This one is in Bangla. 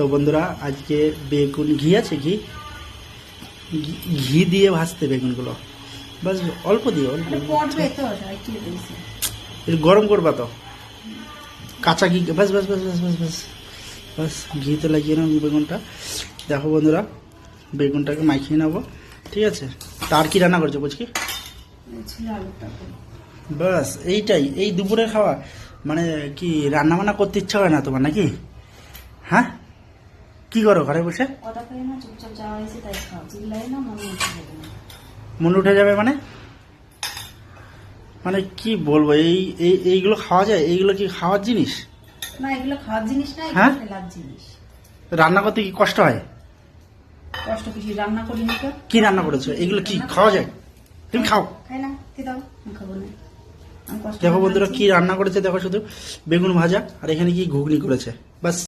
তো বন্ধুরা আজকে বেগুন ঘি আছে, ঘি দিয়ে ভাজতে বেগুনগুলো, বাস অল্প দিয়ে অল্প গরম করবা তো, কাঁচা ঘি, বাস বাস বাস বাস বাস বাস বাস ঘিতে লাগিয়ে নেব বেগুনটা। দেখো বন্ধুরা বেগুনটাকে মাখিয়ে নেবো, ঠিক আছে। তার কি রান্না করছো বুঝকি? বাস এইটাই, এই দুপুরে খাওয়া মানে কি রান্না বান্না করতে ইচ্ছা হয় না তোমার নাকি? হ্যাঁ, কি করো ঘরে বসে? মনে উঠে যাবে মানে মানে কি বলবো, এইগুলো খাওয়া যায়? এইগুলো কি খাওয়ার জিনিস? না, এগুলো খাওয়ার জিনিস না, হ্যাঁ, ফেলার জিনিস। রান্না করতে কি কষ্ট হয়? কষ্ট কিছু রান্না করিনি তো। কি রান্না করেছো? এগুলো কি খাওয়া যায়? তুমি খাও। খাই না, কি দাও, আমি খাবো না। দেখো বন্ধুরা কি রান্না করেছে, দেখো শুধু বেগুন ভাজা আর এখানে কি ঘুগনি করেছে, বাস।